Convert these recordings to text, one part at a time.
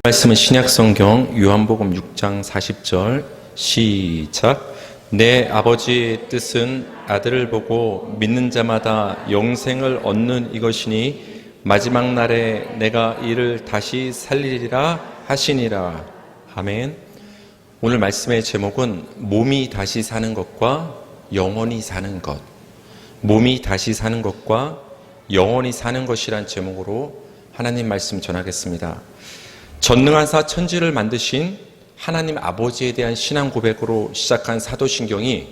말씀은 신약성경 요한복음 6장 40절 시작. 내 아버지의 뜻은 아들을 보고 믿는 자마다 영생을 얻는 이것이니 마지막 날에 내가 이를 다시 살리리라 하시니라. 아멘. 오늘 말씀의 제목은 몸이 다시 사는 것과 영원히 사는 것, 몸이 다시 사는 것과 영원히 사는 것이란 제목으로 하나님 말씀 전하겠습니다. 전능하사 천지를 만드신 하나님 아버지에 대한 신앙 고백으로 시작한 사도신경이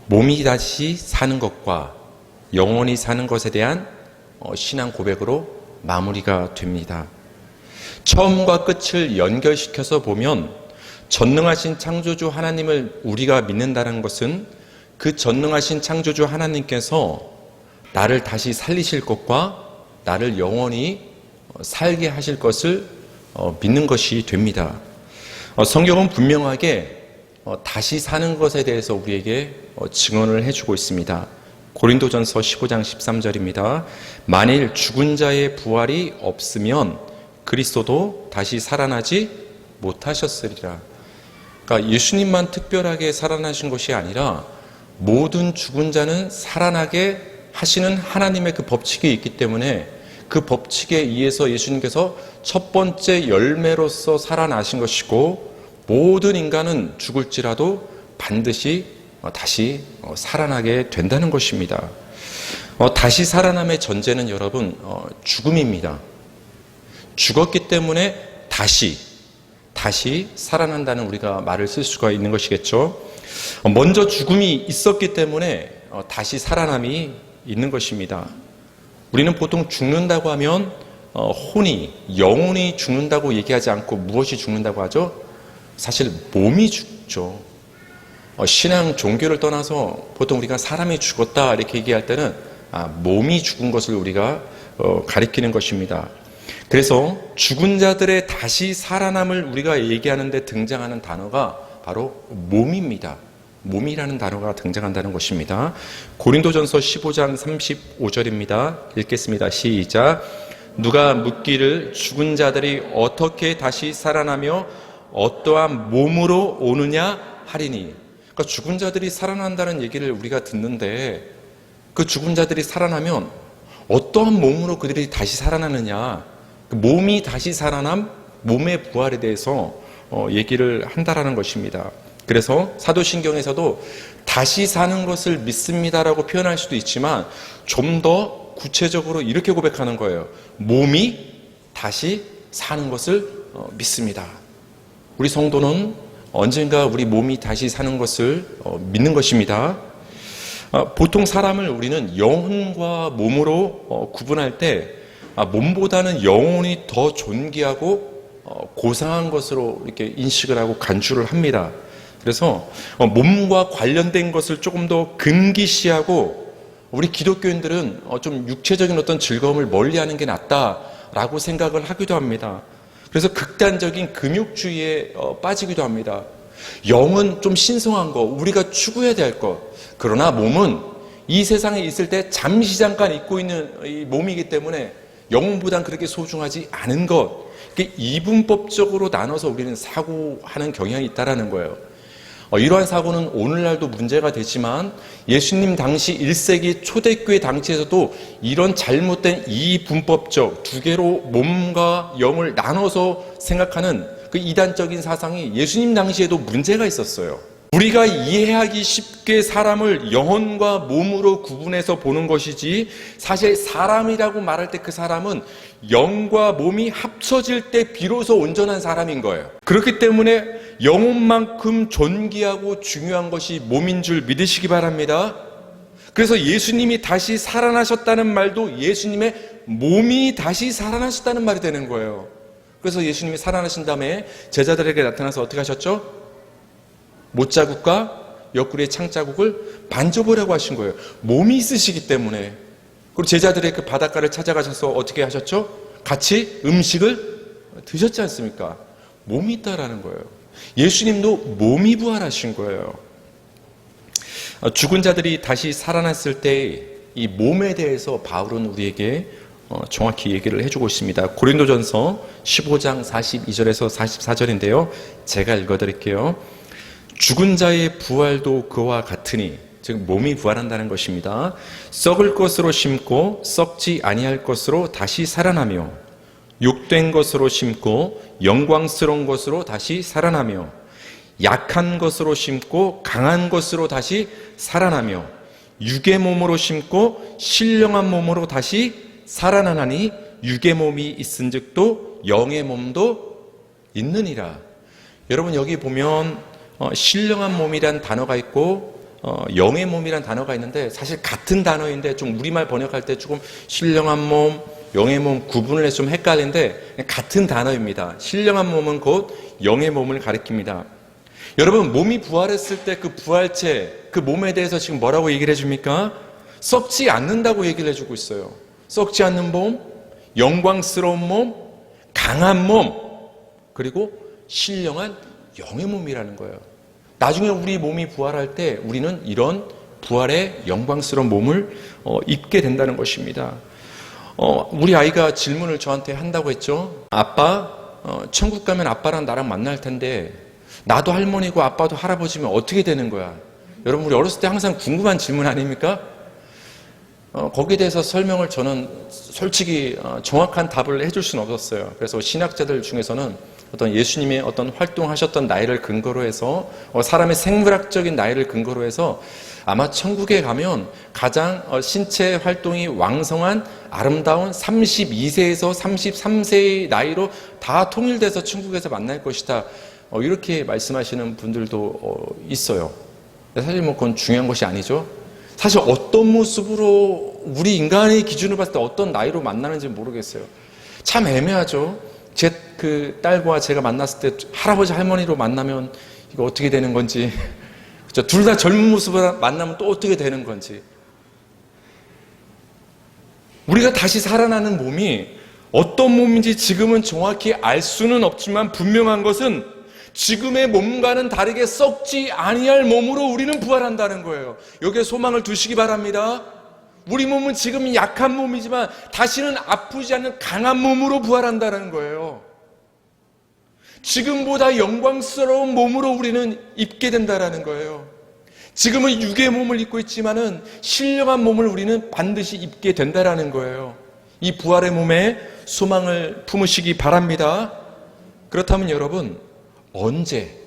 몸이 다시 사는 것과 영원히 사는 것에 대한 신앙 고백으로 마무리가 됩니다. 처음과 끝을 연결시켜서 보면 전능하신 창조주 하나님을 우리가 믿는다는 것은 그 전능하신 창조주 하나님께서 나를 다시 살리실 것과 나를 영원히 살게 하실 것을 믿는 것이 됩니다. 성경은 분명하게 다시 사는 것에 대해서 우리에게 증언을 해주고 있습니다. 고린도전서 15장 13절입니다. 만일 죽은 자의 부활이 없으면 그리스도도 다시 살아나지 못하셨으리라. 그러니까 예수님만 특별하게 살아나신 것이 아니라 모든 죽은 자는 살아나게 하시는 하나님의 그 법칙이 있기 때문에 그 법칙에 의해서 예수님께서 첫 번째 열매로서 살아나신 것이고, 모든 인간은 죽을지라도 반드시 다시 살아나게 된다는 것입니다. 다시 살아남의 전제는 여러분 죽음입니다. 죽었기 때문에 다시 살아난다는 우리가 말을 쓸 수가 있는 것이겠죠. 먼저 죽음이 있었기 때문에 다시 살아남이 있는 것입니다. 우리는 보통 죽는다고 하면 혼이, 영혼이 죽는다고 얘기하지 않고 무엇이 죽는다고 하죠? 사실 몸이 죽죠. 신앙, 종교를 떠나서 보통 우리가 사람이 죽었다 이렇게 얘기할 때는 몸이 죽은 것을 우리가 가리키는 것입니다. 그래서 죽은 자들의 다시 살아남을 우리가 얘기하는데 등장하는 단어가 바로 몸입니다. 몸이라는 단어가 등장한다는 것입니다. 고린도전서 15장 35절입니다. 읽겠습니다. 시작. 누가 묻기를 죽은 자들이 어떻게 다시 살아나며 어떠한 몸으로 오느냐 하리니. 그러니까 죽은 자들이 살아난다는 얘기를 우리가 듣는데 그 죽은 자들이 살아나면 어떠한 몸으로 그들이 다시 살아나느냐, 몸이 다시 살아남, 몸의 부활에 대해서 얘기를 한다라는 것입니다. 그래서 사도신경에서도 다시 사는 것을 믿습니다라고 표현할 수도 있지만 좀 더 구체적으로 이렇게 고백하는 거예요. 몸이 다시 사는 것을 믿습니다. 우리 성도는 언젠가 우리 몸이 다시 사는 것을 믿는 것입니다. 보통 사람을 우리는 영혼과 몸으로 구분할 때 몸보다는 영혼이 더 존귀하고 고상한 것으로 이렇게 인식을 하고 간주를 합니다. 그래서 몸과 관련된 것을 조금 더 금기시하고 우리 기독교인들은 좀 육체적인 어떤 즐거움을 멀리하는 게 낫다라고 생각을 하기도 합니다. 그래서 극단적인 금욕주의에 빠지기도 합니다. 영은 좀 신성한 거, 우리가 추구해야 될 것. 그러나 몸은 이 세상에 있을 때 잠시 잠깐 잊고 있는 이 몸이기 때문에 영혼보단 그렇게 소중하지 않은 것. 이분법적으로 나눠서 우리는 사고하는 경향이 있다는 거예요. 이러한 사고는 오늘날도 문제가 되지만 예수님 당시 1세기 초대교회 당시에서도 이런 잘못된 이분법적 두 개로 몸과 영을 나눠서 생각하는 그 이단적인 사상이 예수님 당시에도 문제가 있었어요. 우리가 이해하기 쉽게 사람을 영혼과 몸으로 구분해서 보는 것이지, 사실 사람이라고 말할 때 그 사람은 영과 몸이 합쳐질 때 비로소 온전한 사람인 거예요. 그렇기 때문에 영혼만큼 존귀하고 중요한 것이 몸인 줄 믿으시기 바랍니다. 그래서 예수님이 다시 살아나셨다는 말도 예수님의 몸이 다시 살아나셨다는 말이 되는 거예요. 그래서 예수님이 살아나신 다음에 제자들에게 나타나서 어떻게 하셨죠? 못자국과 옆구리의 창자국을 만져보라고 하신 거예요. 몸이 있으시기 때문에. 그리고 제자들의 그 바닷가를 찾아가셔서 어떻게 하셨죠? 같이 음식을 드셨지 않습니까? 몸이 있다라는 거예요. 예수님도 몸이 부활하신 거예요. 죽은 자들이 다시 살아났을 때 이 몸에 대해서 바울은 우리에게 정확히 얘기를 해주고 있습니다. 고린도전서 15장 42절에서 44절인데요. 제가 읽어드릴게요. 죽은 자의 부활도 그와 같으니, 즉 몸이 부활한다는 것입니다. 썩을 것으로 심고 썩지 아니할 것으로 다시 살아나며, 욕된 것으로 심고 영광스러운 것으로 다시 살아나며, 약한 것으로 심고 강한 것으로 다시 살아나며, 육의 몸으로 심고 신령한 몸으로 다시 살아나나니, 육의 몸이 있은즉도 영의 몸도 있느니라. 여러분, 여기 보면 신령한 몸이란 단어가 있고 영의 몸이란 단어가 있는데, 사실 같은 단어인데 좀 우리말 번역할 때 조금 신령한 몸, 영의 몸 구분을 해서 좀 헷갈리는데 같은 단어입니다. 신령한 몸은 곧 영의 몸을 가리킵니다. 여러분, 몸이 부활했을 때 그 부활체, 그 몸에 대해서 지금 뭐라고 얘기를 해줍니까? 썩지 않는다고 얘기를 해주고 있어요. 썩지 않는 몸, 영광스러운 몸, 강한 몸, 그리고 신령한 영의 몸이라는 거예요. 나중에 우리 몸이 부활할 때 우리는 이런 부활의 영광스러운 몸을 입게 된다는 것입니다. 우리 아이가 질문을 저한테 한다고 했죠. 아빠, 천국 가면 아빠랑 나랑 만날 텐데 나도 할머니고 아빠도 할아버지면 어떻게 되는 거야? 여러분, 우리 어렸을 때 항상 궁금한 질문 아닙니까? 거기에 대해서 설명을 저는 솔직히 정확한 답을 해줄 수는 없었어요. 그래서 신학자들 중에서는 어떤 예수님의 어떤 활동하셨던 나이를 근거로 해서, 사람의 생물학적인 나이를 근거로 해서 아마 천국에 가면 가장 신체 활동이 왕성한 아름다운 32세에서 33세의 나이로 다 통일돼서 천국에서 만날 것이다, 이렇게 말씀하시는 분들도 있어요. 사실 그건 중요한 것이 아니죠. 사실 어떤 모습으로 우리 인간의 기준으로 봤을 때 어떤 나이로 만나는지 모르겠어요. 참 애매하죠. 제 그 딸과 제가 만났을 때 할아버지 할머니로 만나면 이거 어떻게 되는 건지, 그렇죠? 둘 다 젊은 모습으로 만나면 또 어떻게 되는 건지. 우리가 다시 살아나는 몸이 어떤 몸인지 지금은 정확히 알 수는 없지만 분명한 것은 지금의 몸과는 다르게 썩지 아니할 몸으로 우리는 부활한다는 거예요. 여기에 소망을 두시기 바랍니다. 우리 몸은 지금 약한 몸이지만 다시는 아프지 않는 강한 몸으로 부활한다는 거예요. 지금보다 영광스러운 몸으로 우리는 입게 된다는 거예요. 지금은 육의 몸을 입고 있지만은 신령한 몸을 우리는 반드시 입게 된다는 거예요. 이 부활의 몸에 소망을 품으시기 바랍니다. 그렇다면 여러분, 언제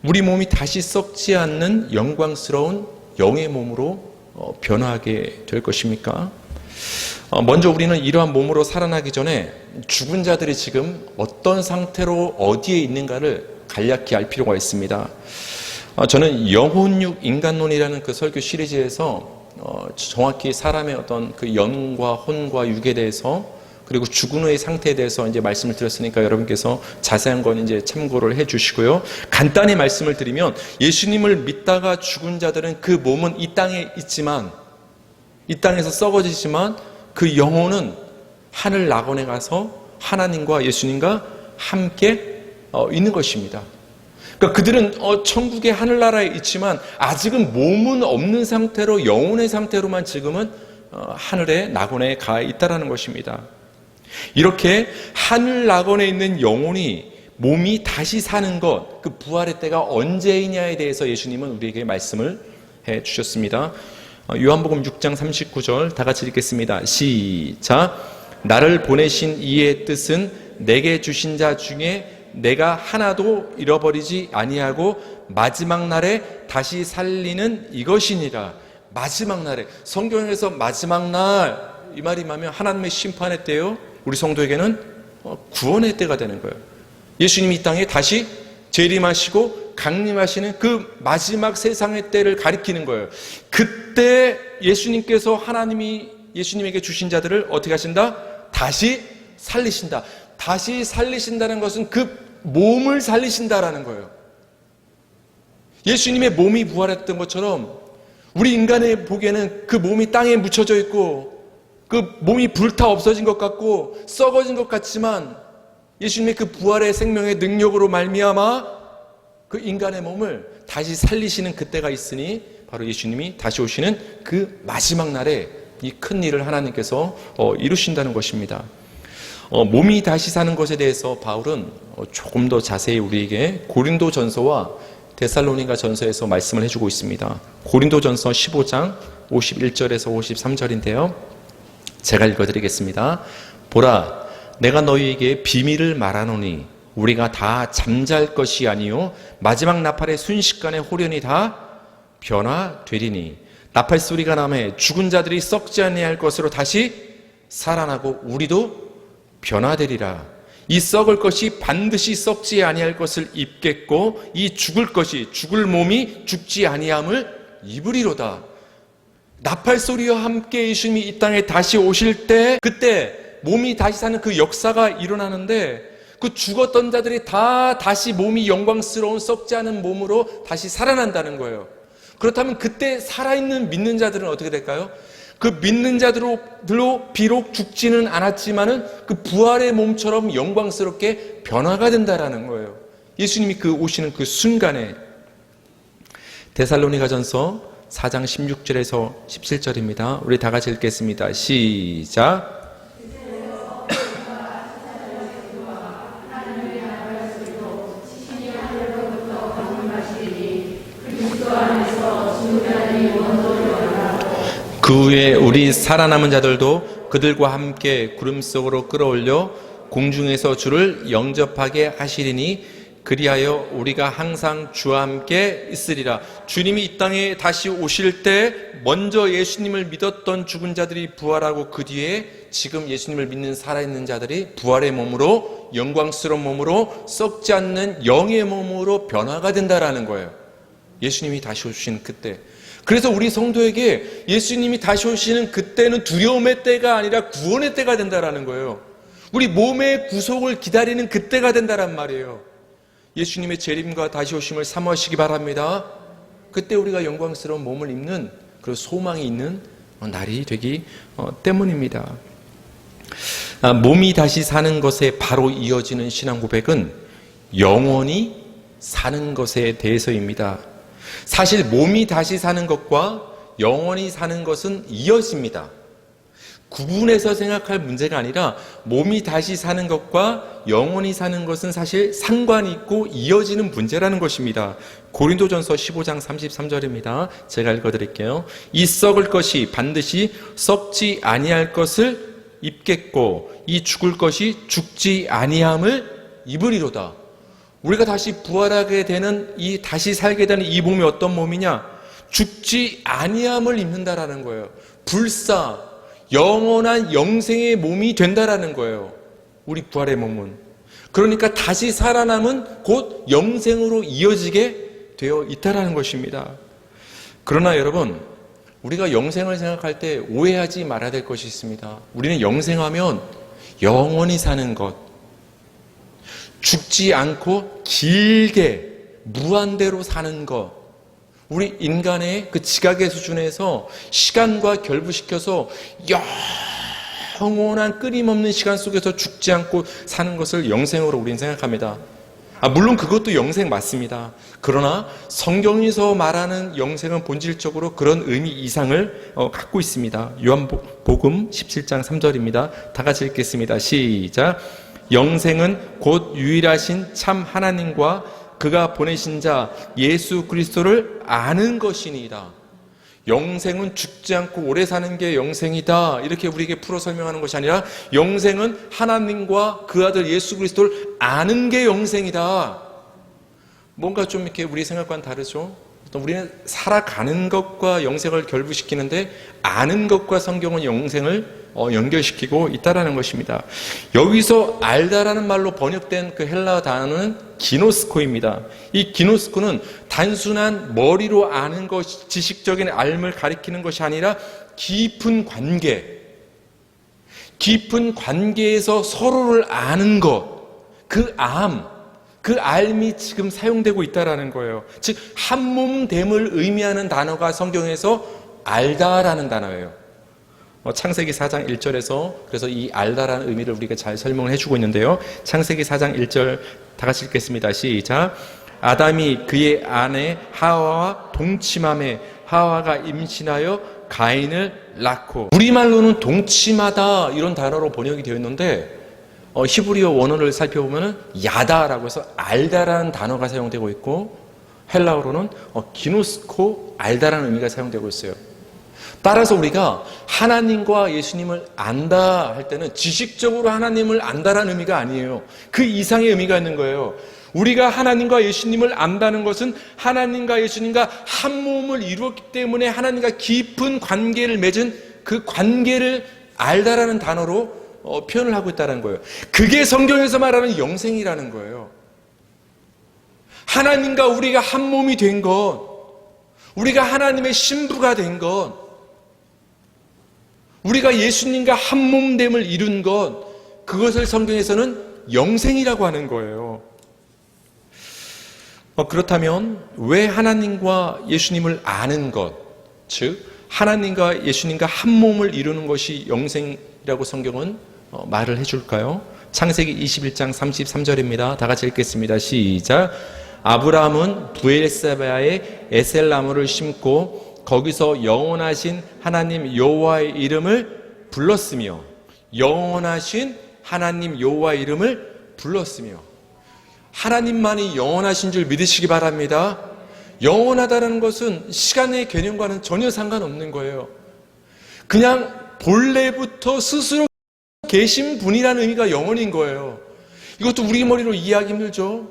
우리 몸이 다시 썩지 않는 영광스러운 영의 몸으로 변화하게 될 것입니까? 먼저 우리는 이러한 몸으로 살아나기 전에 죽은 자들이 지금 어떤 상태로 어디에 있는가를 간략히 알 필요가 있습니다. 저는 영혼육 인간론이라는 그 설교 시리즈에서 정확히 사람의 어떤 그 영과 혼과 육에 대해서, 그리고 죽은 후의 상태에 대해서 이제 말씀을 드렸으니까 여러분께서 자세한 건 이제 참고를 해 주시고요. 간단히 말씀을 드리면, 예수님을 믿다가 죽은 자들은 그 몸은 이 땅에 있지만, 이 땅에서 썩어지지만 그 영혼은 하늘 낙원에 가서 하나님과 예수님과 함께 있는 것입니다. 그러니까 그들은 천국의 하늘나라에 있지만 아직은 몸은 없는 상태로, 영혼의 상태로만 지금은 하늘의 낙원에 가 있다는 것입니다. 이렇게 하늘 낙원에 있는 영혼이, 몸이 다시 사는 것, 그 부활의 때가 언제이냐에 대해서 예수님은 우리에게 말씀을 해 주셨습니다. 요한복음 6장 39절 다 같이 읽겠습니다. 시작. 나를 보내신 이의 뜻은 내게 주신 자 중에 내가 하나도 잃어버리지 아니하고 마지막 날에 다시 살리는 이것이니라. 마지막 날에, 성경에서 마지막 날, 이 말이 뭐냐면 하나님의 심판의 때요, 우리 성도에게는 구원의 때가 되는 거예요. 예수님이 이 땅에 다시 재림하시고 강림하시는 그 마지막 세상의 때를 가리키는 거예요. 그때 예수님께서, 하나님이 예수님에게 주신 자들을 어떻게 하신다? 다시 살리신다. 다시 살리신다는 것은 그 몸을 살리신다라는 거예요. 예수님의 몸이 부활했던 것처럼 우리 인간의 보기에는 그 몸이 땅에 묻혀져 있고 그 몸이 불타 없어진 것 같고 썩어진 것 같지만, 예수님의 그 부활의 생명의 능력으로 말미암아 그 인간의 몸을 다시 살리시는 그때가 있으니, 바로 예수님이 다시 오시는 그 마지막 날에 이 큰 일을 하나님께서 이루신다는 것입니다. 몸이 다시 사는 것에 대해서 바울은 조금 더 자세히 우리에게 고린도전서와 데살로니가 전서에서 말씀을 해주고 있습니다. 고린도전서 15장 51절에서 53절인데요. 제가 읽어드리겠습니다. 보라, 내가 너희에게 비밀을 말하노니 우리가 다 잠잘 것이 아니요 마지막 나팔의 순식간에 홀연히 다 변화되리니 나팔 소리가 나매 죽은 자들이 썩지 아니할 것으로 다시 살아나고 우리도 변화되리라. 이 썩을 것이 반드시 썩지 아니할 것을 입겠고 이 죽을 몸이 죽지 아니함을 입으리로다. 나팔 소리와 함께 예수님이 이 땅에 다시 오실 때 그때 몸이 다시 사는 그 역사가 일어나는데 그 죽었던 자들이 다 다시 몸이 영광스러운 썩지 않은 몸으로 다시 살아난다는 거예요. 그렇다면 그때 살아있는 믿는 자들은 어떻게 될까요? 그 믿는 자들로 비록 죽지는 않았지만은 그 부활의 몸처럼 영광스럽게 변화가 된다라는 거예요. 예수님이 그 오시는 그 순간에 데살로니가전서 4장 16절에서 17절입니다. 우리 다 같이 읽겠습니다. 시작. 그 후에 우리 살아남은 자들도 그들과 함께 구름 속으로 끌어올려 공중에서 주를 영접하게 하시리니 그리하여 우리가 항상 주와 함께 있으리라. 주님이 이 땅에 다시 오실 때 먼저 예수님을 믿었던 죽은 자들이 부활하고 그 뒤에 지금 예수님을 믿는 살아있는 자들이 부활의 몸으로 영광스러운 몸으로 썩지 않는 영의 몸으로 변화가 된다라는 거예요. 예수님이 다시 오시는 그때. 그래서 우리 성도에게 예수님이 다시 오시는 그때는 두려움의 때가 아니라 구원의 때가 된다라는 거예요. 우리 몸의 구속을 기다리는 그때가 된다란 말이에요. 예수님의 재림과 다시 오심을 사모하시기 바랍니다. 그때 우리가 영광스러운 몸을 입는 그런 소망이 있는 날이 되기 때문입니다. 몸이 다시 사는 것에 바로 이어지는 신앙 고백은 영원히 사는 것에 대해서입니다. 사실 몸이 다시 사는 것과 영원히 사는 것은 이어집니다. 구분해서 생각할 문제가 아니라 몸이 다시 사는 것과 영원히 사는 것은 사실 상관이 있고 이어지는 문제라는 것입니다. 고린도전서 15장 33절입니다. 제가 읽어드릴게요. 이 썩을 것이 반드시 썩지 아니할 것을 입겠고 이 죽을 것이 죽지 아니함을 입으리로다. 우리가 다시 부활하게 되는 이 다시 살게 되는 이 몸이 어떤 몸이냐? 죽지 아니함을 입는다라는 거예요. 불사 영원한 영생의 몸이 된다라는 거예요. 우리 부활의 몸은. 그러니까 다시 살아남은 곧 영생으로 이어지게 되어 있다라는 것입니다. 그러나 여러분, 우리가 영생을 생각할 때 오해하지 말아야 될 것이 있습니다. 우리는 영생하면 영원히 사는 것, 죽지 않고 길게 무한대로 사는 것, 우리 인간의 그 지각의 수준에서 시간과 결부시켜서 영원한 끊임없는 시간 속에서 죽지 않고 사는 것을 영생으로 우리는 생각합니다. 물론 그것도 영생 맞습니다. 그러나 성경에서 말하는 영생은 본질적으로 그런 의미 이상을 갖고 있습니다. 요한복음 17장 3절입니다. 다 같이 읽겠습니다. 시작. 영생은 곧 유일하신 참 하나님과 그가 보내신 자 예수 그리스도를 아는 것이니이다. 영생은 죽지 않고 오래 사는 게 영생이다, 이렇게 우리에게 풀어 설명하는 것이 아니라 영생은 하나님과 그 아들 예수 그리스도를 아는 게 영생이다. 뭔가 좀 이렇게 우리 생각과는 다르죠. 우리는 살아가는 것과 영생을 결부시키는데 아는 것과 성경은 영생을 연결시키고 있다라는 것입니다. 여기서 알다라는 말로 번역된 그 헬라어 단어는 기노스코입니다. 이 기노스코는 단순한 머리로 아는 것, 지식적인 알을 가리키는 것이 아니라 깊은 관계에서 서로를 아는 것, 그 알미 지금 사용되고 있다라는 거예요. 즉 한몸됨을 의미하는 단어가 성경에서 알다라는 단어예요. 창세기 4장 1절에서 그래서 이 알다라는 의미를 우리가 잘 설명을 해주고 있는데요. 창세기 4장 1절 다 같이 읽겠습니다. 시작. 아담이 그의 아내 하와와 동침함에 하와가 임신하여 가인을 낳고, 우리말로는 동침하다 이런 단어로 번역이 되어 있는데 히브리어 원어를 살펴보면 야다라고 해서 알다라는 단어가 사용되고 있고, 헬라어로는 기노스코 알다라는 의미가 사용되고 있어요. 따라서 우리가 하나님과 예수님을 안다 할 때는 지식적으로 하나님을 안다라는 의미가 아니에요. 그 이상의 의미가 있는 거예요. 우리가 하나님과 예수님을 안다는 것은 하나님과 예수님과 한 몸을 이루었기 때문에 하나님과 깊은 관계를 맺은 그 관계를 알다라는 단어로 표현을 하고 있다는 거예요. 그게 성경에서 말하는 영생이라는 거예요. 하나님과 우리가 한 몸이 된 것, 우리가 하나님의 신부가 된 것, 우리가 예수님과 한 몸됨을 이룬 것, 그것을 성경에서는 영생이라고 하는 거예요. 그렇다면 왜 하나님과 예수님을 아는 것, 즉 하나님과 예수님과 한 몸을 이루는 것이 영생이라고 성경은 말을 해줄까요? 창세기 21장 33절입니다. 다 같이 읽겠습니다. 시작. 아브라함은 브엘세바에 에셀나무를 심고 거기서 영원하신 하나님 여호와의 이름을 불렀으며, 영원하신 하나님 여호와의 이름을 불렀으며, 하나님만이 영원하신 줄 믿으시기 바랍니다. 영원하다는 것은 시간의 개념과는 전혀 상관없는 거예요. 그냥 본래부터 스스로 계신 분이라는 의미가 영원인 거예요. 이것도 우리 머리로 이해하기 힘들죠.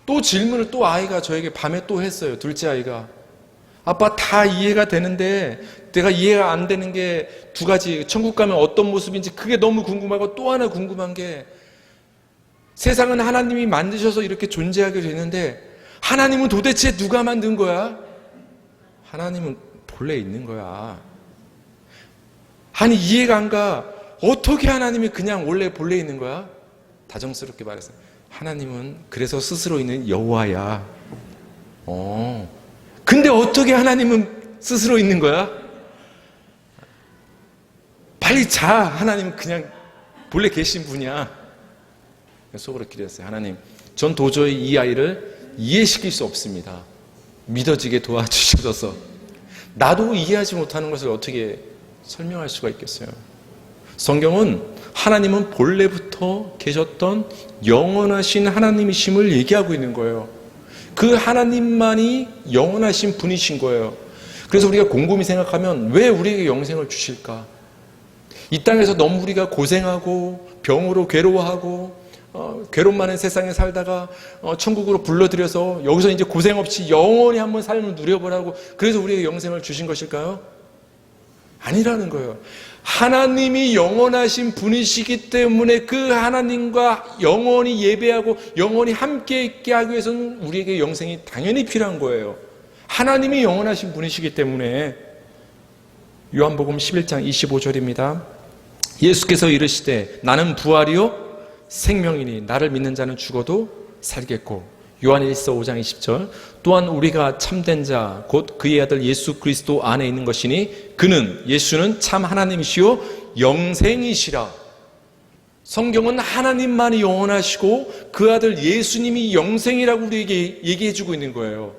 또 질문을 또 아이가 저에게 밤에 또 했어요. 둘째 아이가. 아빠, 다 이해가 되는데 내가 이해가 안 되는 게 두 가지. 천국 가면 어떤 모습인지 그게 너무 궁금하고, 또 하나 궁금한 게, 세상은 하나님이 만드셔서 이렇게 존재하게 되는데 하나님은 도대체 누가 만든 거야? 하나님은 본래 있는 거야. 아니, 이해가 안 가. 어떻게 하나님이 그냥 원래 본래 있는 거야? 다정스럽게 말했어요. 하나님은 그래서 스스로 있는 여호와야. 근데 어떻게 하나님은 스스로 있는 거야? 빨리 자. 하나님은 그냥 본래 계신 분이야. 속으로 기도했어요. 하나님, 전 도저히 이 아이를 이해시킬 수 없습니다. 믿어지게 도와주셔서. 나도 이해하지 못하는 것을 어떻게 설명할 수가 있겠어요? 성경은 하나님은 본래부터 계셨던 영원하신 하나님이심을 얘기하고 있는 거예요. 그 하나님만이 영원하신 분이신 거예요. 그래서 우리가 곰곰이 생각하면 왜 우리에게 영생을 주실까? 이 땅에서 너무 우리가 고생하고 병으로 괴로워하고 괴로움 많은 세상에 살다가 천국으로 불러들여서 여기서 이제 고생 없이 영원히 한번 삶을 누려보라고, 그래서 우리에게 영생을 주신 것일까요? 아니라는 거예요. 하나님이 영원하신 분이시기 때문에 그 하나님과 영원히 예배하고 영원히 함께 있게 하기 위해서는 우리에게 영생이 당연히 필요한 거예요. 하나님이 영원하신 분이시기 때문에. 요한복음 11장 25절입니다. 예수께서 이르시되 나는 부활이요 생명이니 나를 믿는 자는 죽어도 살겠고, 요한일서 5장 20절, 또한 우리가 참된 자 곧 그의 아들 예수 그리스도 안에 있는 것이니 그는, 예수는 참 하나님이시요 영생이시라. 성경은 하나님만이 영원하시고 그 아들 예수님이 영생이라고 우리에게 얘기해 주고 있는 거예요.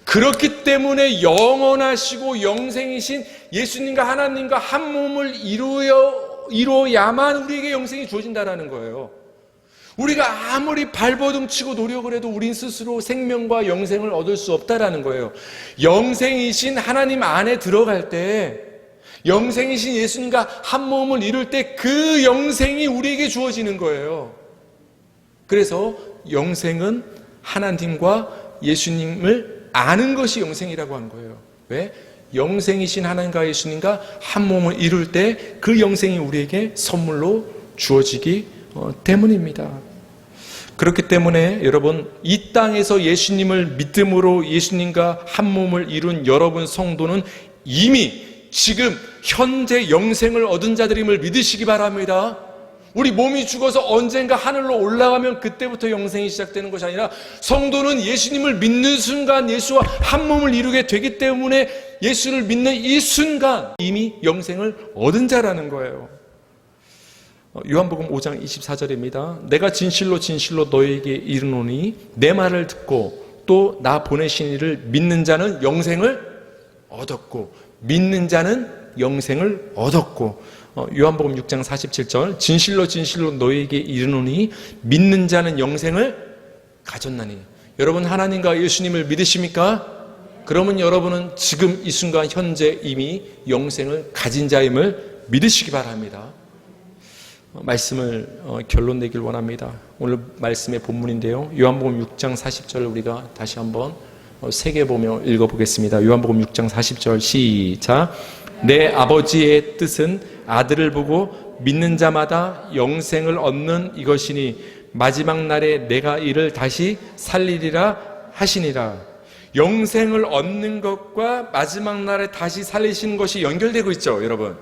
그렇기 때문에 영원하시고 영생이신 예수님과 하나님과 한 몸을 이루어야만 우리에게 영생이 주어진다는 거예요. 우리가 아무리 발버둥치고 노력을 해도 우린 스스로 생명과 영생을 얻을 수 없다라는 거예요. 영생이신 하나님 안에 들어갈 때, 영생이신 예수님과 한 몸을 이룰 때 그 영생이 우리에게 주어지는 거예요. 그래서 영생은 하나님과 예수님을 아는 것이 영생이라고 한 거예요. 왜? 영생이신 하나님과 예수님과 한 몸을 이룰 때 그 영생이 우리에게 선물로 주어지기 때문입니다. 그렇기 때문에 여러분, 이 땅에서 예수님을 믿음으로 예수님과 한 몸을 이룬 여러분 성도는 이미 지금 현재 영생을 얻은 자들임을 믿으시기 바랍니다. 우리 몸이 죽어서 언젠가 하늘로 올라가면 그때부터 영생이 시작되는 것이 아니라, 성도는 예수님을 믿는 순간 예수와 한 몸을 이루게 되기 때문에 예수를 믿는 이 순간 이미 영생을 얻은 자라는 거예요. 요한복음 5장 24절입니다. 내가 진실로 진실로 너에게 이르노니 내 말을 듣고 또 나 보내신 이를 믿는 자는 영생을 얻었고 믿는 자는 영생을 얻었고, 요한복음 6장 47절, 진실로 진실로 너희에게 이르노니 믿는 자는 영생을 가졌나니. 여러분 하나님과 예수님을 믿으십니까? 그러면 여러분은 지금 이 순간 현재 이미 영생을 가진 자임을 믿으시기 바랍니다. 말씀을 결론 내길 원합니다. 오늘 말씀의 본문인데요, 요한복음 6장 40절을 우리가 다시 한번 새겨 보며 읽어보겠습니다. 요한복음 6장 40절 시작. 내 아버지의 뜻은 아들을 보고 믿는 자마다 영생을 얻는 이것이니 마지막 날에 내가 이를 다시 살리리라 하시니라. 영생을 얻는 것과 마지막 날에 다시 살리시는 것이 연결되고 있죠, 여러분.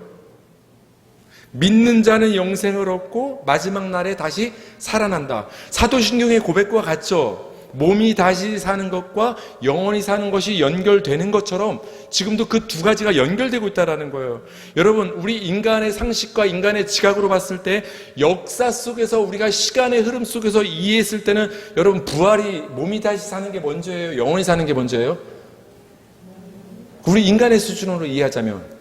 믿는 자는 영생을 얻고 마지막 날에 다시 살아난다. 사도신경의 고백과 같죠. 몸이 다시 사는 것과 영원히 사는 것이 연결되는 것처럼 지금도 그 두 가지가 연결되고 있다는 거예요. 여러분, 우리 인간의 상식과 인간의 지각으로 봤을 때 역사 속에서 우리가 시간의 흐름 속에서 이해했을 때는 여러분, 부활이 몸이 다시 사는 게 먼저예요? 영원히 사는 게 먼저예요? 우리 인간의 수준으로 이해하자면,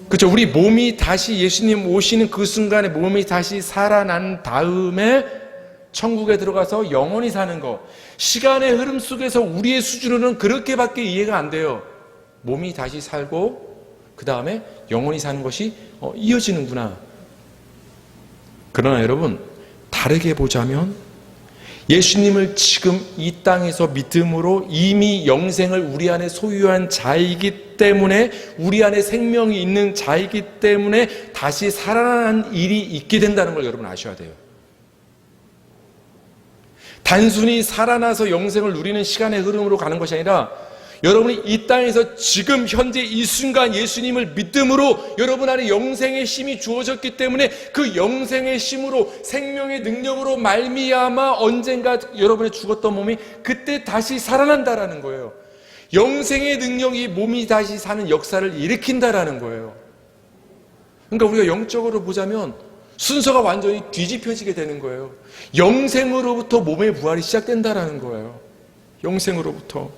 그렇죠? 우리 몸이 다시 예수님 오시는 그 순간에 몸이 다시 살아난 다음에 천국에 들어가서 영원히 사는 것, 시간의 흐름 속에서 우리의 수준으로는 그렇게밖에 이해가 안 돼요. 몸이 다시 살고 그 다음에 영원히 사는 것이 이어지는구나. 그러나 여러분, 다르게 보자면 예수님을 지금 이 땅에서 믿음으로 이미 영생을 우리 안에 소유한 자이기 때문에, 우리 안에 생명이 있는 자이기 때문에 다시 살아난 일이 있게 된다는 걸 여러분 아셔야 돼요. 단순히 살아나서 영생을 누리는 시간의 흐름으로 가는 것이 아니라, 여러분이 이 땅에서 지금 현재 이 순간 예수님을 믿음으로 여러분 안에 영생의 힘이 주어졌기 때문에 그 영생의 힘으로, 생명의 능력으로 말미암아 언젠가 여러분의 죽었던 몸이 그때 다시 살아난다라는 거예요. 영생의 능력이 몸이 다시 사는 역사를 일으킨다라는 거예요. 그러니까 우리가 영적으로 보자면 순서가 완전히 뒤집혀지게 되는 거예요. 영생으로부터 몸의 부활이 시작된다라는 거예요. 영생으로부터.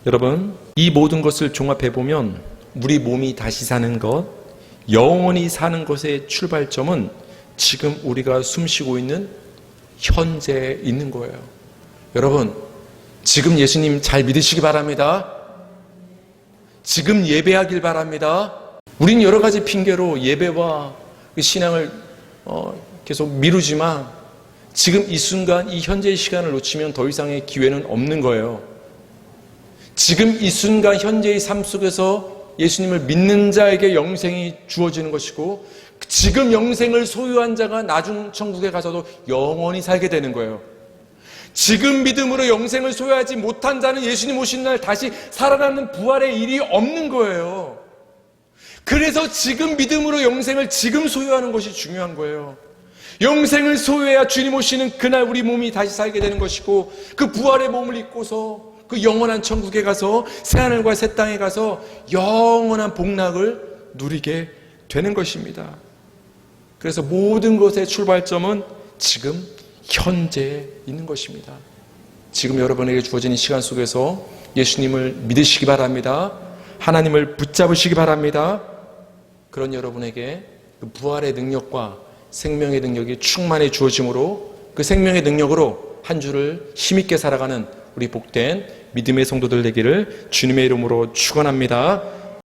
여러분, 이 모든 것을 종합해 보면 우리 몸이 다시 사는 것, 영원히 사는 것의 출발점은 지금 우리가 숨쉬고 있는 현재에 있는 거예요. 여러분, 지금 예수님 잘 믿으시기 바랍니다. 지금 예배하길 바랍니다. 우린 여러 가지 핑계로 예배와 신앙을 계속 미루지만 지금 이 순간, 이 현재의 시간을 놓치면 더 이상의 기회는 없는 거예요. 지금 이 순간 현재의 삶 속에서 예수님을 믿는 자에게 영생이 주어지는 것이고, 지금 영생을 소유한 자가 나중 천국에 가서도 영원히 살게 되는 거예요. 지금 믿음으로 영생을 소유하지 못한 자는 예수님 오신 날 다시 살아나는 부활의 일이 없는 거예요. 그래서 지금 믿음으로 영생을 지금 소유하는 것이 중요한 거예요. 영생을 소유해야 주님 오시는 그날 우리 몸이 다시 살게 되는 것이고, 그 부활의 몸을 입고서 그 영원한 천국에 가서 새하늘과 새 땅에 가서 영원한 복락을 누리게 되는 것입니다. 그래서 모든 것의 출발점은 지금 현재에 있는 것입니다. 지금 여러분에게 주어진 이 시간 속에서 예수님을 믿으시기 바랍니다. 하나님을 붙잡으시기 바랍니다. 그런 여러분에게 그 부활의 능력과 생명의 능력이 충만히 주어짐으로, 그 생명의 능력으로 한 주를 힘있게 살아가는 우리 복된 믿음의 성도들 되기를 주님의 이름으로 축원합니다.